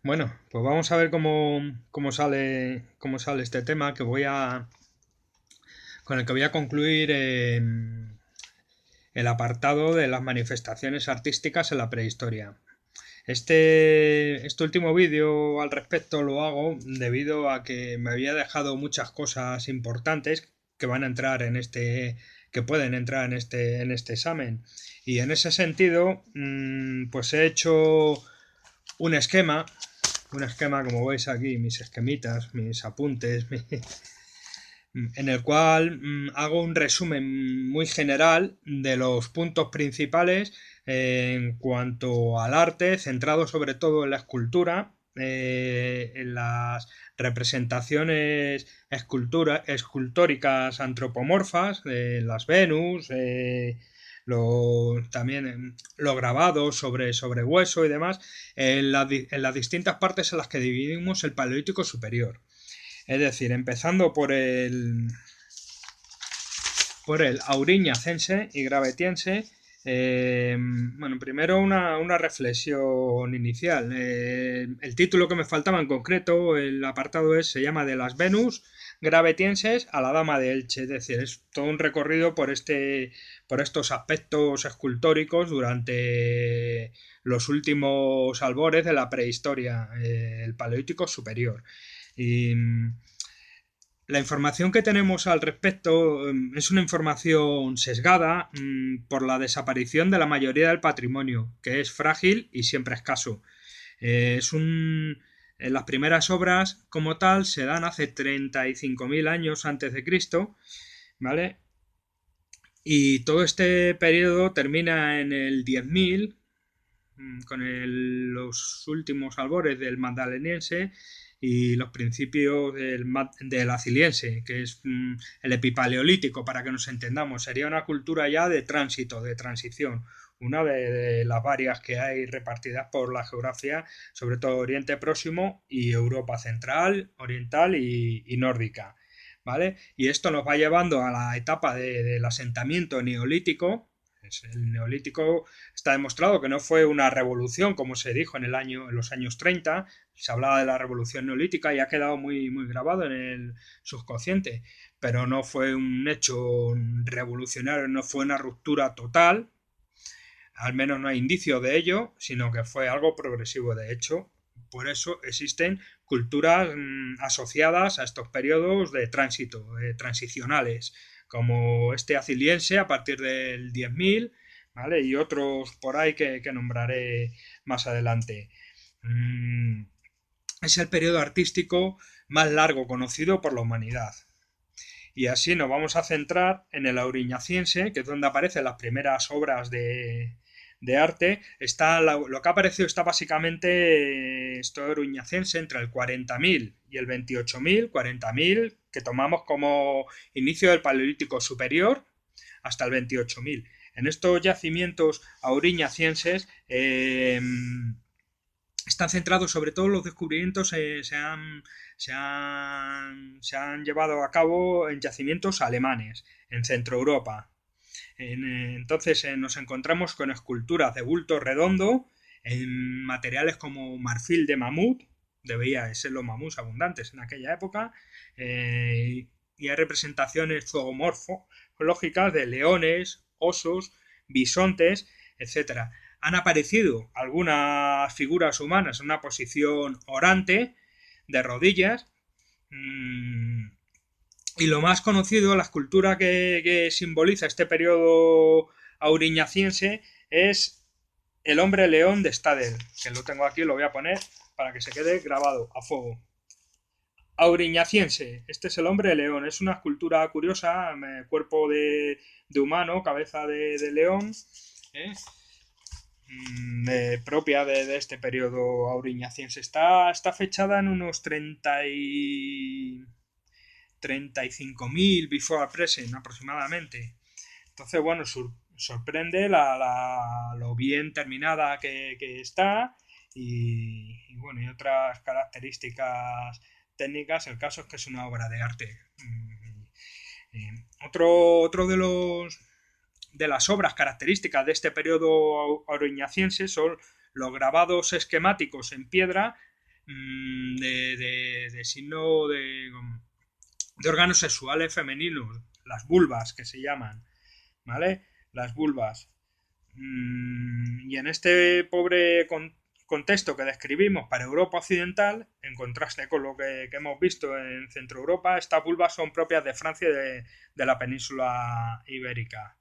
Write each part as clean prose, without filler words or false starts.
Bueno, pues vamos a ver cómo sale este tema con el que voy a concluir el apartado de las manifestaciones artísticas en la prehistoria. Este último vídeo al respecto lo hago debido a que me había dejado muchas cosas importantes que van a entrar que pueden entrar en este examen. Y en ese sentido, pues he hecho un esquema un esquema, como veis aquí, mis esquemitas, mis apuntes, en el cual hago un resumen muy general de los puntos principales en cuanto al arte, centrado sobre todo en la escultura, en las representaciones escultóricas antropomorfas, las Venus, también los grabados sobre hueso y demás, en las distintas partes en las que dividimos el Paleolítico Superior. Es decir, empezando por el auriñacense y gravetiense. Bueno, primero una reflexión inicial. El título que me faltaba en concreto, el apartado se llama De las Venus gravetienses a la Dama de Elche. Es decir, es todo un recorrido por estos aspectos escultóricos durante los últimos albores de la prehistoria, el Paleolítico Superior. Y la información que tenemos al respecto es una información sesgada por la desaparición de la mayoría del patrimonio, que es frágil y siempre escaso. Las primeras obras como tal se dan hace 35.000 años antes de Cristo, ¿vale? Y todo este periodo termina en el 10.000 con los últimos albores del magdaleniense y los principios del aciliense, que es el epipaleolítico, para que nos entendamos. Sería una cultura ya de tránsito, de transición, una de las varias que hay repartidas por la geografía, sobre todo Oriente Próximo y Europa Central, Oriental y Nórdica. ¿Vale? Y esto nos va llevando a la etapa del asentamiento neolítico. El neolítico está demostrado que no fue una revolución, como se dijo en los años 30. Se hablaba de la revolución neolítica y ha quedado muy, muy grabado en el subconsciente, pero no fue un hecho revolucionario, no fue una ruptura total, al menos no hay indicios de ello, sino que fue algo progresivo. De hecho, por eso existen culturas asociadas a estos periodos de tránsito, transicionales, como este aciliense a partir del 10.000, ¿vale? Y otros por ahí que nombraré más adelante. Es el periodo artístico más largo conocido por la humanidad. Y así nos vamos a centrar en el auriñaciense, que es donde aparecen las primeras obras de arte. Lo que ha aparecido está básicamente esto auriñaciense entre el 40.000 y el 28.000, 40.000 que tomamos como inicio del Paleolítico Superior, hasta el 28.000. En estos yacimientos auriñacienses están centrados, sobre todo los descubrimientos se han llevado a cabo en yacimientos alemanes, en Centro Europa. Entonces nos encontramos con esculturas de bulto redondo en materiales como marfil de mamut, debía ser los mamuts abundantes en aquella época, y hay representaciones zoomorfológicas de leones, osos, bisontes, etcétera. Han aparecido algunas figuras humanas en una posición orante, de rodillas, y lo más conocido, la escultura que simboliza este periodo auriñaciense, es el hombre león de Stadel, que lo tengo aquí, lo voy a poner para que se quede grabado a fuego. Auriñaciense, este es el hombre león, es una escultura curiosa, cuerpo de humano, cabeza de león, ¿eh? Propia de este periodo auriñaciense. Está fechada en unos 35.000 before present aproximadamente. Entonces, bueno, sorprende lo bien terminada que está bueno, y otras características técnicas. El caso es que es una obra de arte. Otro de las obras características de este periodo auriñaciense son los grabados esquemáticos en piedra de signo de órganos sexuales femeninos, las vulvas que se llaman, ¿vale? Las vulvas. Y en este pobre contexto que describimos para Europa Occidental, en contraste con lo que hemos visto en Centro Europa, estas vulvas son propias de Francia y de la península ibérica.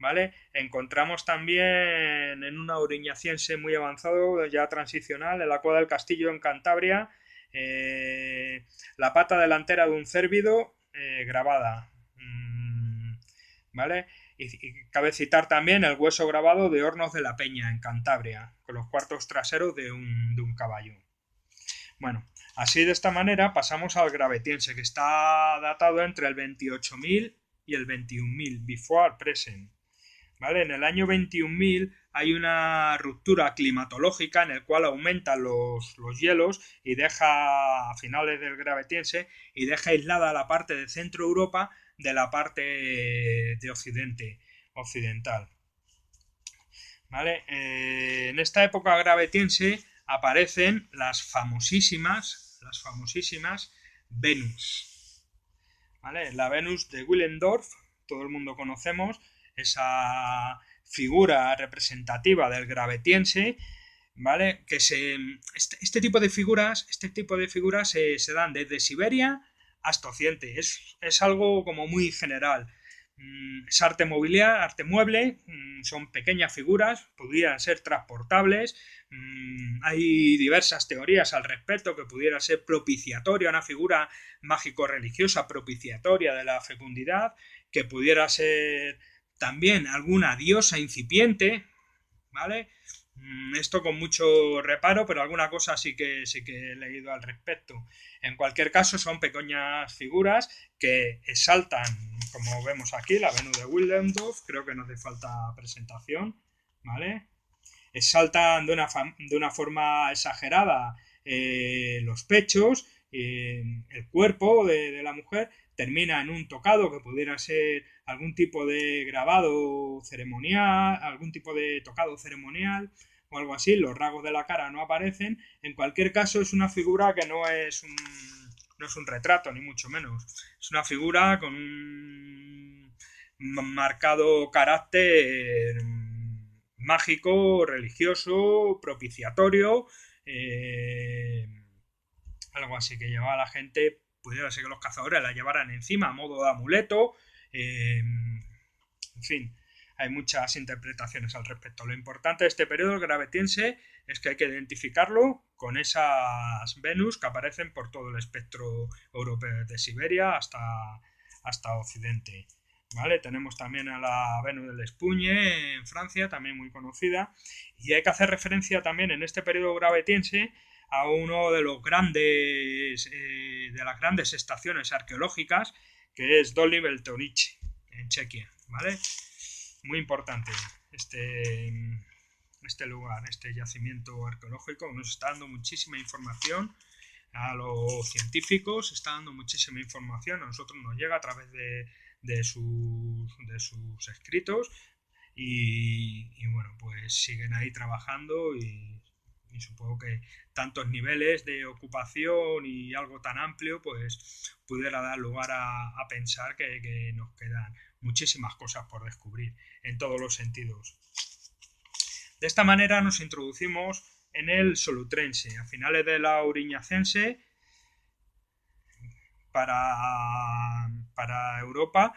¿Vale? Encontramos también en un auriñaciense muy avanzado, ya transicional, en la cueva del castillo en Cantabria, la pata delantera de un cérvido grabada. ¿Vale? Y cabe citar también el hueso grabado de Hornos de la Peña, en Cantabria, con los cuartos traseros de un caballo. Bueno, así de esta manera pasamos al gravetiense, que está datado entre el 28.000 y el 21.000, before present. ¿Vale? En el año 21.000 hay una ruptura climatológica en el cual aumentan los hielos y deja, a finales del gravetiense, y deja aislada la parte de Centro Europa de la parte de occidental. ¿Vale? En esta época gravetiense aparecen las famosísimas Venus. ¿Vale? La Venus de Willendorf, todo el mundo conocemos, esa figura representativa del gravetiense, ¿vale? Que este tipo de figuras se dan desde Siberia hasta Occidente. Es algo como muy general. Es arte mobiliario, arte mueble, son pequeñas figuras, podrían ser transportables. Hay diversas teorías al respecto, que pudiera ser propiciatoria, una figura mágico-religiosa propiciatoria de la fecundidad, que pudiera ser también alguna diosa incipiente, ¿vale? Esto con mucho reparo, pero alguna cosa sí que he leído al respecto. En cualquier caso, son pequeñas figuras que exaltan, como vemos aquí, la Venus de Willendorf, creo que no hace falta presentación, ¿vale? Exaltan de una forma exagerada los pechos, el cuerpo de la mujer, termina en un tocado que pudiera ser algún tipo de grabado ceremonial, algún tipo de tocado ceremonial o algo así. Los rasgos de la cara no aparecen. En cualquier caso, es una figura que no es un retrato, ni mucho menos. Es una figura con un marcado carácter mágico, religioso, propiciatorio, algo así que llevaba a la gente, pudiera ser que los cazadores la llevaran encima a modo de amuleto, en fin, hay muchas interpretaciones al respecto. Lo importante de este periodo gravetiense es que hay que identificarlo con esas Venus que aparecen por todo el espectro europeo, desde Siberia hasta Occidente. ¿Vale? Tenemos también a la Venus del Espuñe en Francia, también muy conocida, y hay que hacer referencia también en este periodo gravetiense a uno de los grandes de las grandes estaciones arqueológicas, que es Dolní Beltoriche, en Chequia, ¿vale? Muy importante este lugar, este yacimiento arqueológico, nos está dando muchísima información a los científicos, está dando muchísima información, a nosotros nos llega a través de sus escritos, y bueno, pues siguen ahí trabajando, y supongo que tantos niveles de ocupación y algo tan amplio pues pudiera dar lugar a pensar que nos quedan muchísimas cosas por descubrir en todos los sentidos. De esta manera nos introducimos en el solutrense, a finales de la auriñacense para Europa,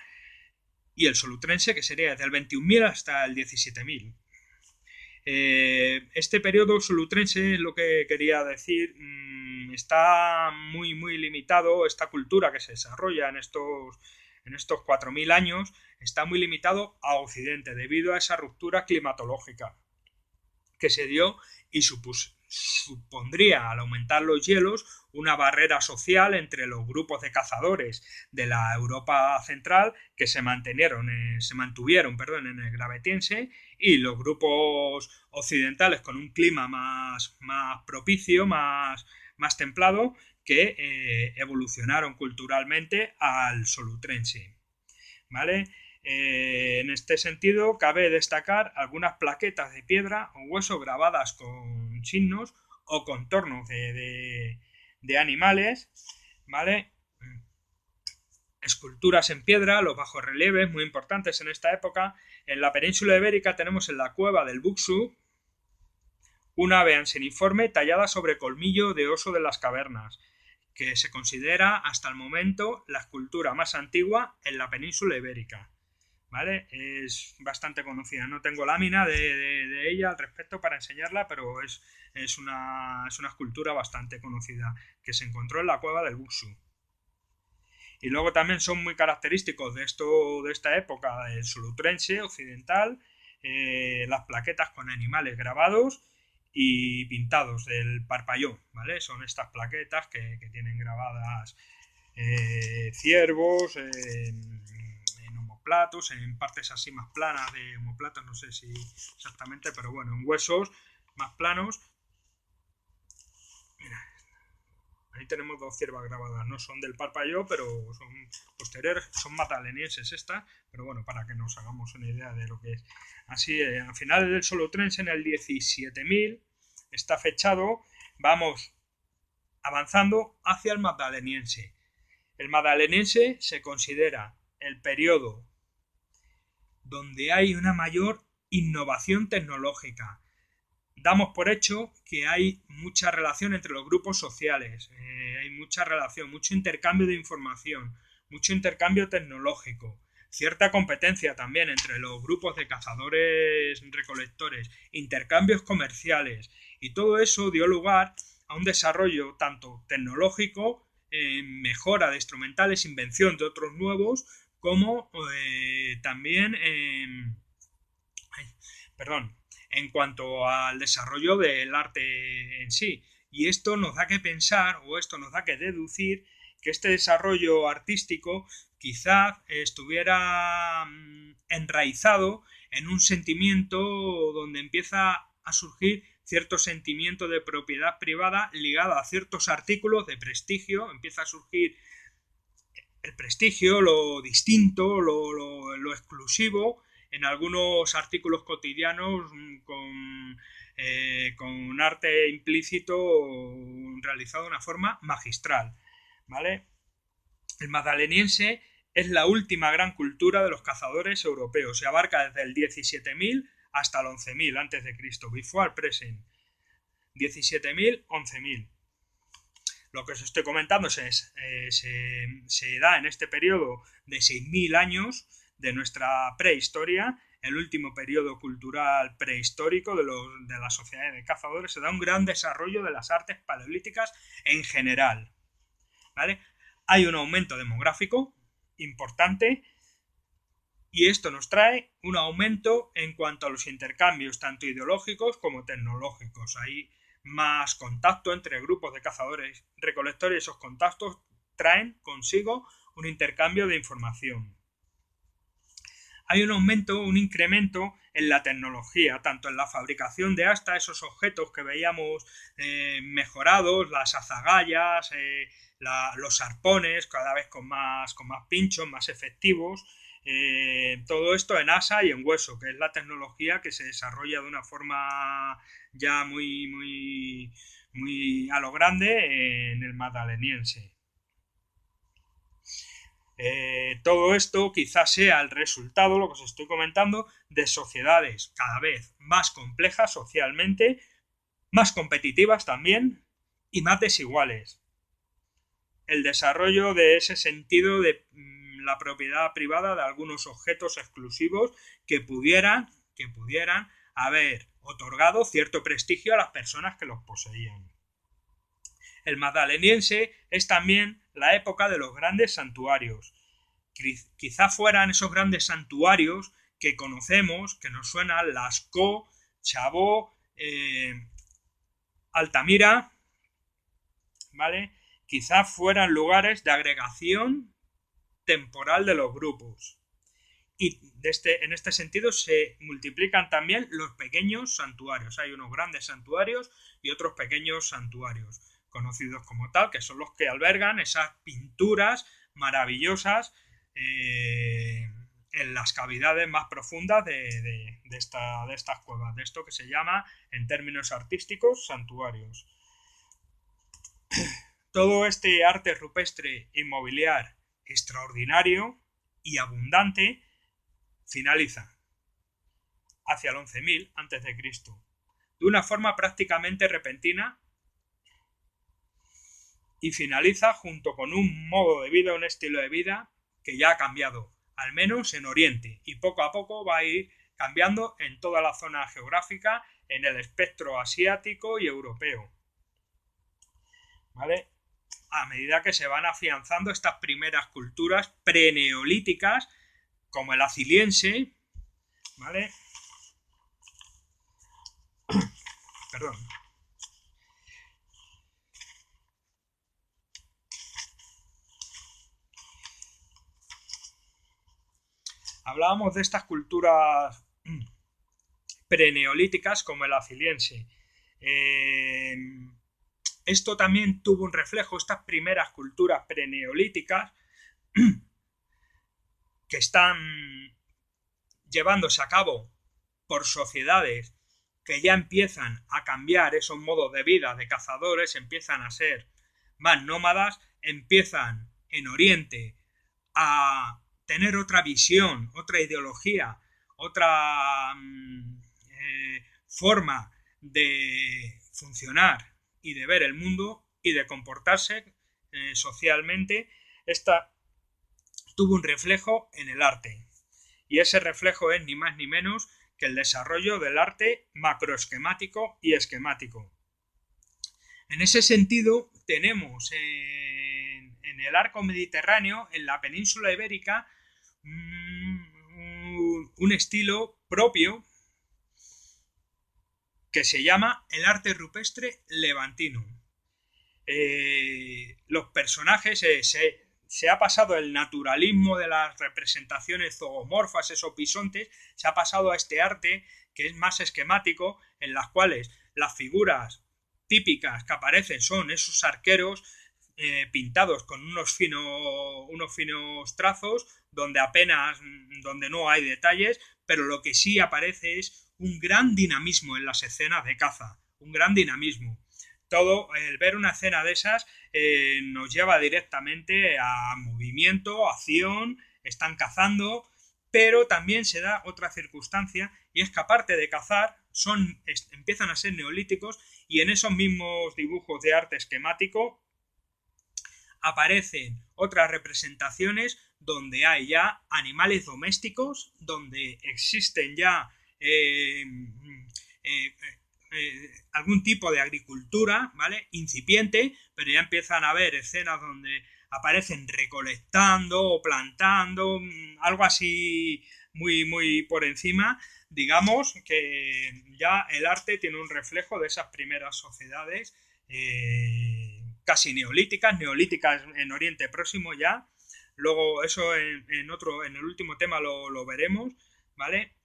y el solutrense, que sería desde el 21.000 hasta el 17.000. Este periodo solutrense, es lo que quería decir, está muy muy limitado. Esta cultura que se desarrolla en estos 4.000 años está muy limitado a Occidente debido a esa ruptura climatológica que se dio y supondría, al aumentar los hielos, una barrera social entre los grupos de cazadores de la Europa central que se mantuvieron en el gravetiense, y los grupos occidentales con un clima más propicio, más templado, que evolucionaron culturalmente al solutrense, ¿vale? En este sentido, cabe destacar algunas plaquetas de piedra o hueso grabadas con signos o contornos de animales, ¿vale? Esculturas en piedra, los bajorrelieves muy importantes en esta época. En la península ibérica tenemos en la cueva del Buxu una ave anseniforme tallada sobre colmillo de oso de las cavernas, que se considera hasta el momento la escultura más antigua en la península ibérica. ¿Vale? Es bastante conocida. No tengo lámina de ella al respecto para enseñarla, pero es una escultura bastante conocida que se encontró en la cueva del Buxu. Y luego también son muy característicos de esta época del Solutrense occidental, las plaquetas con animales grabados y pintados del Parpalló, ¿vale? Son estas plaquetas que tienen grabadas ciervos, en omoplatos, en partes así más planas de omoplatos, no sé si exactamente, pero bueno, en huesos más planos. Mira, ahí tenemos dos ciervas grabadas, no son del Parpalló, pero son posteriores, son magdalenienses estas, pero bueno, para que nos hagamos una idea de lo que es. Así, al final del Solutrense, en el 17.000, está fechado, vamos avanzando hacia el magdaleniense. El magdaleniense se considera el periodo donde hay una mayor innovación tecnológica. Damos por hecho que hay mucha relación entre los grupos sociales, hay mucha relación, mucho intercambio de información, mucho intercambio tecnológico, cierta competencia también entre los grupos de cazadores-recolectores, intercambios comerciales, y todo eso dio lugar a un desarrollo tanto tecnológico, mejora de instrumentales, invención de otros nuevos, como también en cuanto al desarrollo del arte en sí. Y esto nos da que pensar, o esto nos da que deducir, que este desarrollo artístico quizás estuviera enraizado en un sentimiento donde empieza a surgir cierto sentimiento de propiedad privada ligado a ciertos artículos de prestigio, empieza a surgir el prestigio, lo distinto, lo exclusivo, en algunos artículos cotidianos con arte implícito realizado de una forma magistral, ¿vale? El magdaleniense es la última gran cultura de los cazadores europeos, se abarca desde el 17.000 hasta el 11.000 a.C., before present, 17.000, 11.000. Lo que os estoy comentando se da en este periodo de 6.000 años de nuestra prehistoria, el último periodo cultural prehistórico de las sociedades de cazadores. Se da un gran desarrollo de las artes paleolíticas en general, ¿vale? Hay un aumento demográfico importante y esto nos trae un aumento en cuanto a los intercambios tanto ideológicos como tecnológicos. Hay más contacto entre grupos de cazadores recolectores y esos contactos traen consigo un intercambio de información. Hay un aumento, un incremento en la tecnología, tanto en la fabricación de hasta esos objetos que veíamos mejorados, las azagallas, los arpones, cada vez con más pinchos, más efectivos. Todo esto en asa y en hueso, que es la tecnología que se desarrolla de una forma ya muy a lo grande en el magdaleniense. Todo esto quizás sea el resultado, lo que os estoy comentando, de sociedades cada vez más complejas socialmente, más competitivas también y más desiguales. El desarrollo de ese sentido de la propiedad privada de algunos objetos exclusivos que pudieran haber otorgado cierto prestigio a las personas que los poseían. El magdaleniense es también la época de los grandes santuarios. Quizá fueran esos grandes santuarios que conocemos, que nos suenan Lascaux, Chabó, Altamira, ¿vale? Quizá fueran lugares de agregación temporal de los grupos. Y en este sentido se multiplican también los pequeños santuarios. Hay unos grandes santuarios y otros pequeños santuarios, conocidos como tal, que son los que albergan esas pinturas maravillosas en las cavidades más profundas de estas cuevas, de esto que se llama, en términos artísticos, santuarios. Todo este arte rupestre inmobiliar extraordinario y abundante finaliza hacia el 11.000 a.C., de una forma prácticamente repentina, y finaliza junto con un modo de vida, un estilo de vida que ya ha cambiado, al menos en Oriente, y poco a poco va a ir cambiando en toda la zona geográfica, en el espectro asiático y europeo. ¿Vale? A medida que se van afianzando estas primeras culturas preneolíticas, como el aziliense, ¿vale? Perdón. Hablábamos de estas culturas preneolíticas como el aziliense. Esto también tuvo un reflejo, estas primeras culturas preneolíticas que están llevándose a cabo por sociedades que ya empiezan a cambiar esos modos de vida de cazadores, empiezan a ser más nómadas, empiezan en Oriente a tener otra visión, otra ideología, otra forma de funcionar y de ver el mundo y de comportarse socialmente. Esta tuvo un reflejo en el arte, y ese reflejo es ni más ni menos que el desarrollo del arte macroesquemático y esquemático. En ese sentido, tenemos en el arco mediterráneo, en la península ibérica, un estilo propio que se llama el arte rupestre levantino. Los personajes se ha pasado el naturalismo de las representaciones zoomorfas, esos bisontes, se ha pasado a este arte que es más esquemático, en las cuales las figuras típicas que aparecen son esos arqueros pintados con unos finos trazos, donde no hay detalles, pero lo que sí aparece es un gran dinamismo en las escenas de caza, un gran dinamismo. Todo, el ver una escena de esas nos lleva directamente a movimiento, acción, están cazando, pero también se da otra circunstancia, y es que aparte de cazar, empiezan a ser neolíticos, y en esos mismos dibujos de arte esquemático aparecen otras representaciones donde hay ya animales domésticos, donde existen ya algún tipo de agricultura, ¿vale? Incipiente, pero ya empiezan a haber escenas donde aparecen recolectando o plantando, algo así muy, muy por encima. Digamos que ya el arte tiene un reflejo de esas primeras sociedades casi neolíticas en Oriente Próximo ya. Luego eso en el último tema lo veremos, ¿vale?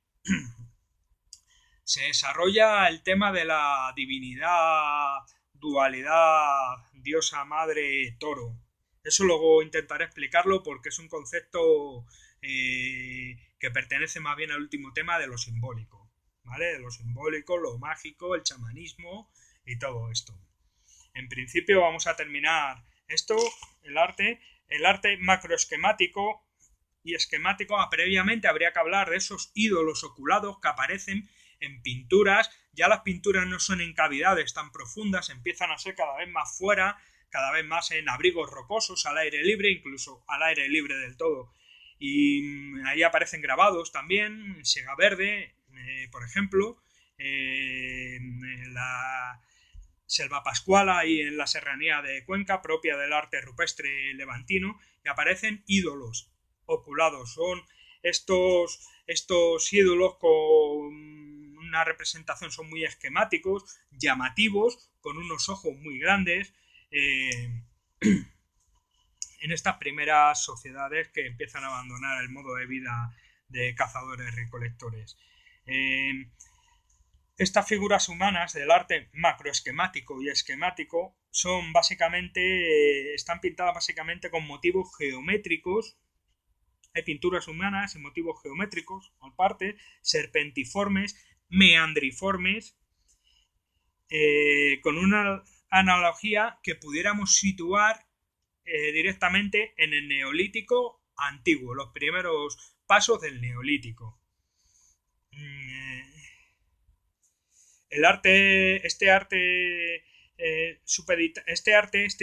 Se desarrolla el tema de la divinidad, dualidad, diosa madre, toro. Eso luego intentaré explicarlo porque es un concepto que pertenece más bien al último tema de lo simbólico, ¿vale? De lo simbólico, lo mágico, el chamanismo y todo esto. En principio vamos a terminar esto, el arte macroesquemático y esquemático. Previamente habría que hablar de esos ídolos oculados que aparecen en pinturas. Ya las pinturas no son en cavidades tan profundas, empiezan a ser cada vez más fuera, cada vez más en abrigos rocosos, al aire libre, incluso al aire libre del todo. Y ahí aparecen grabados también, Sega Verde, por ejemplo, la Selva Pascuala y en la serranía de Cuenca, propia del arte rupestre levantino, y aparecen ídolos oculados. Son estos ídolos con una representación, son muy esquemáticos, llamativos, con unos ojos muy grandes, en estas primeras sociedades que empiezan a abandonar el modo de vida de cazadores-recolectores. Estas figuras humanas del arte macroesquemático y esquemático son básicamente, están pintadas básicamente con motivos geométricos Hay pinturas humanas en motivos geométricos, aparte, serpentiformes, meandriformes, con una analogía que pudiéramos situar directamente en el Neolítico antiguo, los primeros pasos del Neolítico. El arte, este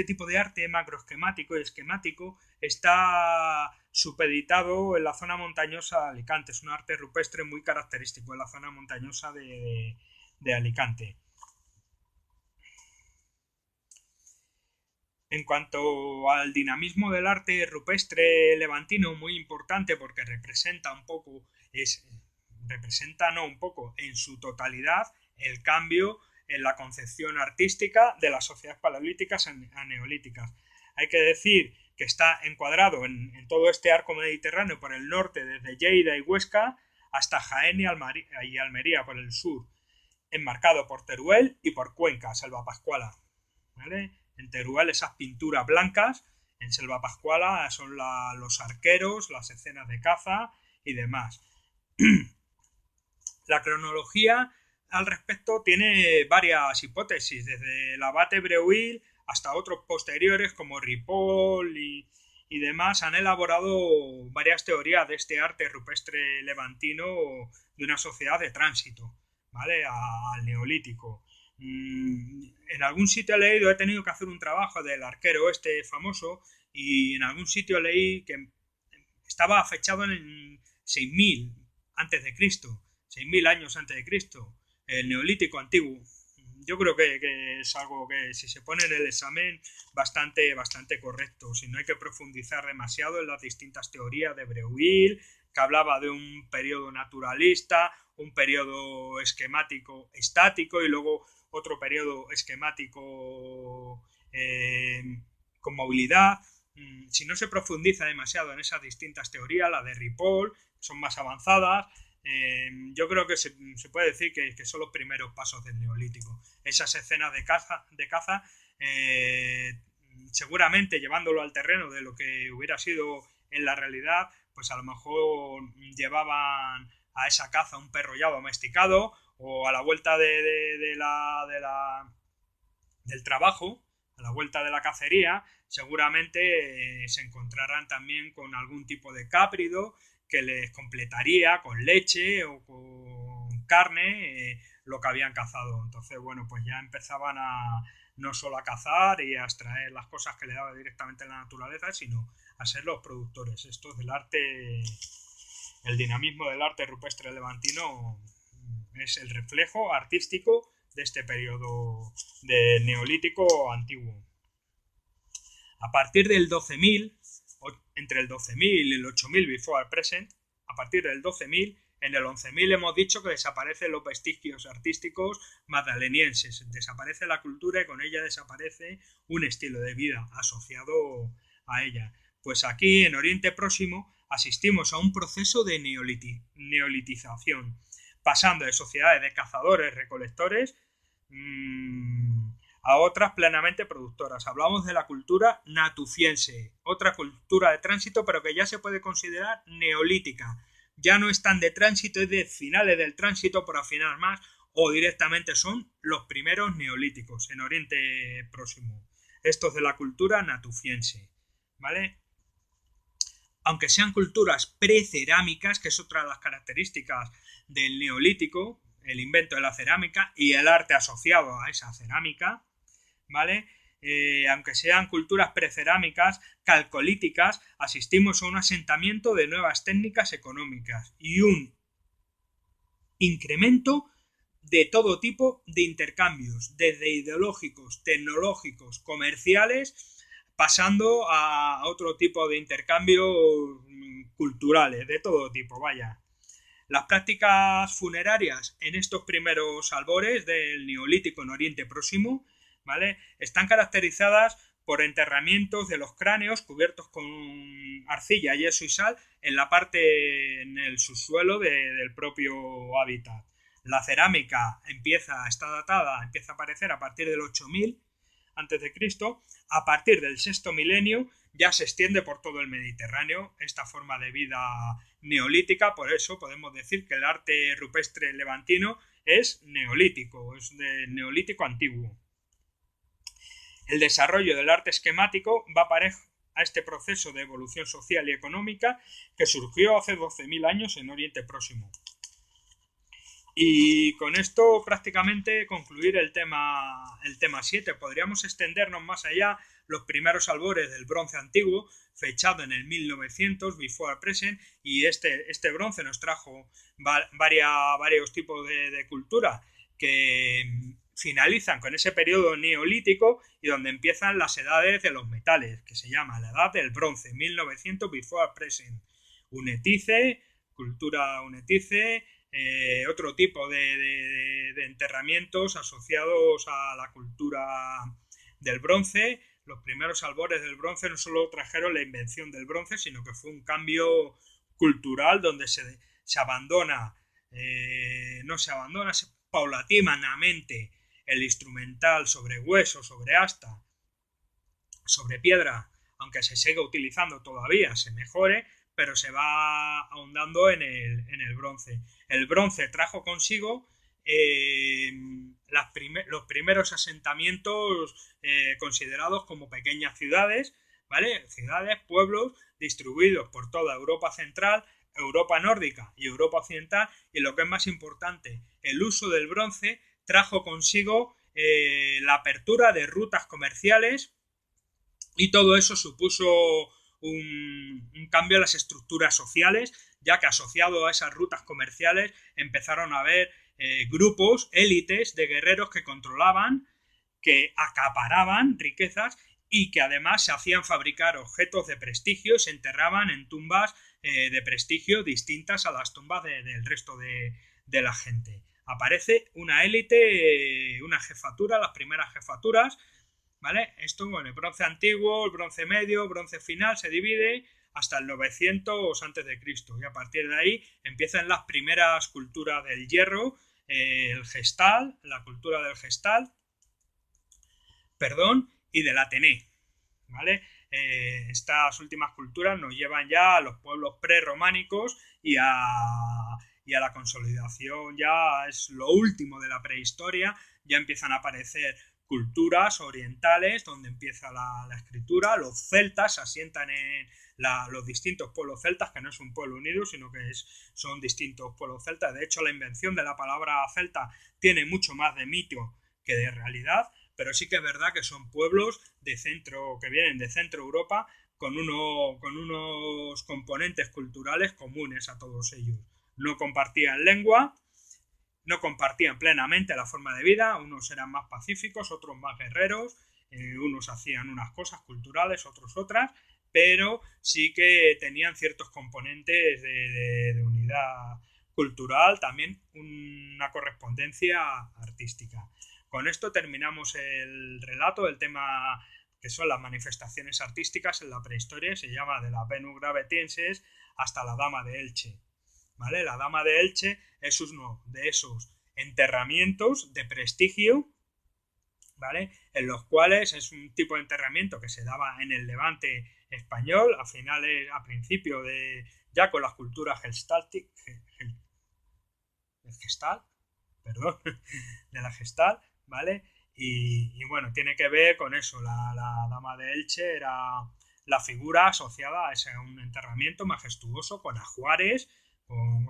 tipo de arte macroesquemático y esquemático está supeditado en la zona montañosa de Alicante. Es un arte rupestre muy característico en la zona montañosa de Alicante. En cuanto al dinamismo del arte rupestre levantino, muy importante porque representa en su totalidad el cambio en la concepción artística de las sociedades paleolíticas a neolíticas. Hay que decir que está encuadrado en todo este arco mediterráneo por el norte, desde Lleida y Huesca hasta Jaén y Almería por el sur, enmarcado por Teruel y por Cuenca, Selva Pascuala, ¿vale? En Teruel esas pinturas blancas, en Selva Pascuala son los arqueros, las escenas de caza y demás. La cronología al respecto tiene varias hipótesis, desde el abate Breuil hasta otros posteriores como Ripoll y demás han elaborado varias teorías de este arte rupestre levantino de una sociedad de tránsito, ¿vale? Al neolítico. En algún sitio he leído, he tenido que hacer un trabajo del arquero este famoso y en algún sitio leí que estaba fechado en el 6000 antes de Cristo, 6000 años antes de Cristo, el neolítico antiguo. Yo creo que es algo que si se pone en el examen bastante correcto, si no hay que profundizar demasiado en las distintas teorías de Breuil, que hablaba de un periodo naturalista, un periodo esquemático estático y luego otro periodo esquemático con movilidad. Si no se profundiza demasiado en esas distintas teorías, la de Ripoll, son más avanzadas, yo creo que se puede decir que son los primeros pasos del neolítico. Esas escenas de caza seguramente llevándolo al terreno de lo que hubiera sido en la realidad, pues a lo mejor llevaban a esa caza un perro ya domesticado o a la vuelta del trabajo, a la vuelta de la cacería, seguramente se encontrarán también con algún tipo de cáprido que les completaría con leche o con carne lo que habían cazado. Entonces, bueno, pues ya empezaban a no solo a cazar y a extraer las cosas que le daba directamente la naturaleza, sino a ser los productores. Esto es del arte, el dinamismo del arte rupestre levantino es el reflejo artístico de este periodo de neolítico antiguo. A partir del 12.000, entre el 12.000 y el 8.000 before present, a partir del 12.000, en el 11.000 hemos dicho que desaparecen los vestigios artísticos magdalenienses, desaparece la cultura y con ella desaparece un estilo de vida asociado a ella. Pues aquí en Oriente Próximo asistimos a un proceso de neolitización, pasando de sociedades de cazadores-recolectores a otras plenamente productoras. Hablamos de la cultura natufiense, otra cultura de tránsito, pero que ya se puede considerar neolítica. Ya no están de tránsito, es de finales del tránsito, por afinar más, o directamente son los primeros neolíticos en Oriente Próximo. Estos de la cultura natufiense, ¿vale? Aunque sean culturas precerámicas, que es otra de las características del neolítico, el invento de la cerámica y el arte asociado a esa cerámica, ¿vale? Aunque sean culturas precerámicas, calcolíticas, asistimos a un asentamiento de nuevas técnicas económicas y un incremento de todo tipo de intercambios, desde ideológicos, tecnológicos, comerciales, pasando a otro tipo de intercambios culturales, de todo tipo, vaya. Las prácticas funerarias en estos primeros albores del Neolítico en Oriente Próximo, ¿vale?, están caracterizadas por enterramientos de los cráneos cubiertos con arcilla, yeso y sal en en el subsuelo del propio hábitat. La cerámica está datada, empieza a aparecer a partir del 8000 a.C., a partir del sexto milenio ya se extiende por todo el Mediterráneo esta forma de vida neolítica. Por eso podemos decir que el arte rupestre levantino es neolítico, es de neolítico antiguo. El desarrollo del arte esquemático va parejo a este proceso de evolución social y económica que surgió hace 12.000 años en Oriente Próximo. Y con esto prácticamente concluir el tema 7. Podríamos extendernos más allá, los primeros albores del bronce antiguo, fechado en el 1900, before present, y este bronce nos trajo varios tipos de cultura que finalizan con ese periodo neolítico y donde empiezan las edades de los metales, que se llama la edad del bronce, 1900 before present. Unetice, cultura unetice, otro tipo de enterramientos asociados a la cultura del bronce. Los primeros albores del bronce no solo trajeron la invención del bronce, sino que fue un cambio cultural donde se abandona, se paulatinamente el instrumental sobre hueso, sobre asta, sobre piedra, aunque se siga utilizando todavía, se mejore, pero se va ahondando en el bronce. El bronce trajo consigo los primeros asentamientos considerados como pequeñas ciudades, ¿vale? Ciudades, pueblos distribuidos por toda Europa Central, Europa Nórdica y Europa Occidental, y lo que es más importante, el uso del bronce trajo consigo la apertura de rutas comerciales, y todo eso supuso un cambio en las estructuras sociales, ya que asociado a esas rutas comerciales empezaron a haber grupos, élites de guerreros que controlaban, que acaparaban riquezas y que además se hacían fabricar objetos de prestigio y se enterraban en tumbas de prestigio distintas a las tumbas del resto de la gente. Aparece una élite, una jefatura, las primeras jefaturas, ¿vale? Esto, bueno, el bronce antiguo, el bronce medio, bronce final, se divide hasta el 900 a.C. Y a partir de ahí empiezan las primeras culturas del hierro, el gestal, la cultura del gestal, y del Atené, ¿vale? Estas últimas culturas nos llevan ya a los pueblos prerrománicos y a la consolidación, ya es lo último de la prehistoria, ya empiezan a aparecer culturas orientales donde empieza la escritura. Los celtas se asientan en los distintos pueblos celtas, que no es un pueblo unido, sino que son distintos pueblos celtas. De hecho, la invención de la palabra celta tiene mucho más de mito que de realidad, pero sí que es verdad que son pueblos que vienen de Centro Europa con unos componentes culturales comunes a todos ellos. No compartían lengua, no compartían plenamente la forma de vida, unos eran más pacíficos, otros más guerreros, unos hacían unas cosas culturales, otros otras, pero sí que tenían ciertos componentes de unidad cultural, también una correspondencia artística. Con esto terminamos el relato del tema que son las manifestaciones artísticas en la prehistoria. Se llama de las Venus Gravetenses hasta la Dama de Elche, ¿vale? La Dama de Elche es uno de esos enterramientos de prestigio, ¿vale? En los cuales es un tipo de enterramiento que se daba en el Levante español a principio de ya con las culturas de la gestal, ¿vale? Y bueno, tiene que ver con eso. La Dama de Elche era la figura asociada a un enterramiento majestuoso con ajuares, con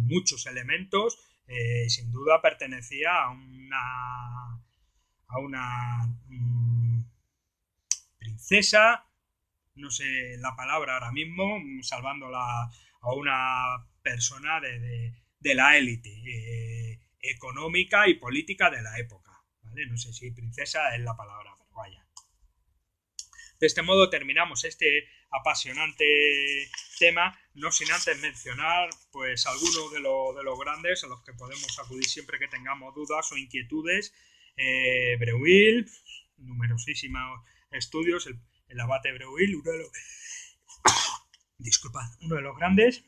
muchos elementos. Sin duda pertenecía a una princesa, no sé la palabra ahora mismo, salvándola, a una persona de la élite económica y política de la época, ¿vale? No sé si princesa es la palabra, pero vaya. De este modo terminamos este apasionante tema, no sin antes mencionar pues algunos de los grandes a los que podemos acudir siempre que tengamos dudas o inquietudes. Breuil, numerosísimos estudios, el abate Breuil, uno de los grandes.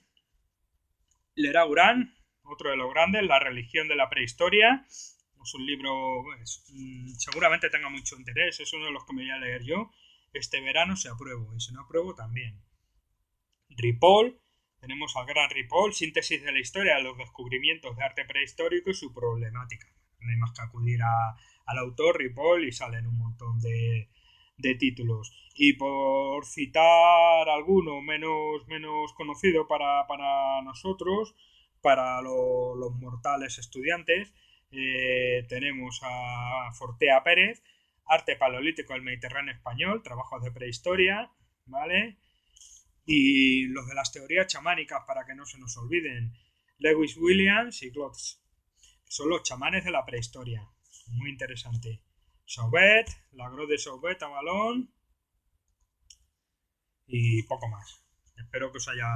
Leragurán, otro de los grandes, La religión de la prehistoria. Es un libro, seguramente tenga mucho interés, es uno de los que me voy a leer yo. este verano si apruebo, y si no apruebo también. Ripoll, tenemos al gran Ripoll, síntesis de la historia de los descubrimientos de arte prehistórico y su problemática. No hay más que acudir al autor Ripoll y salen un montón de títulos. Y por citar alguno menos conocido para nosotros, para los mortales estudiantes, tenemos a Fortea Pérez, Arte Paleolítico del Mediterráneo Español, Trabajos de Prehistoria, ¿vale? Y los de las teorías chamánicas, para que no se nos olviden, Lewis Williams y Glotz. Son los chamanes de la prehistoria. Muy interesante. Chauvet, Lagros de Chauvet, Avalon y poco más. Espero que os haya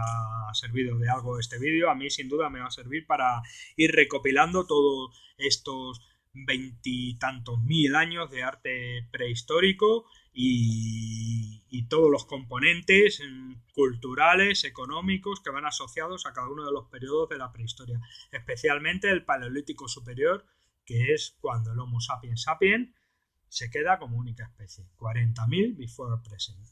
servido de algo este vídeo. A mí sin duda me va a servir para ir recopilando todos estos veintitantos mil años de arte prehistórico y todos los componentes culturales, económicos que van asociados a cada uno de los periodos de la prehistoria, especialmente el Paleolítico Superior, que es cuando el Homo sapiens sapiens se queda como única especie, 40.000 before present.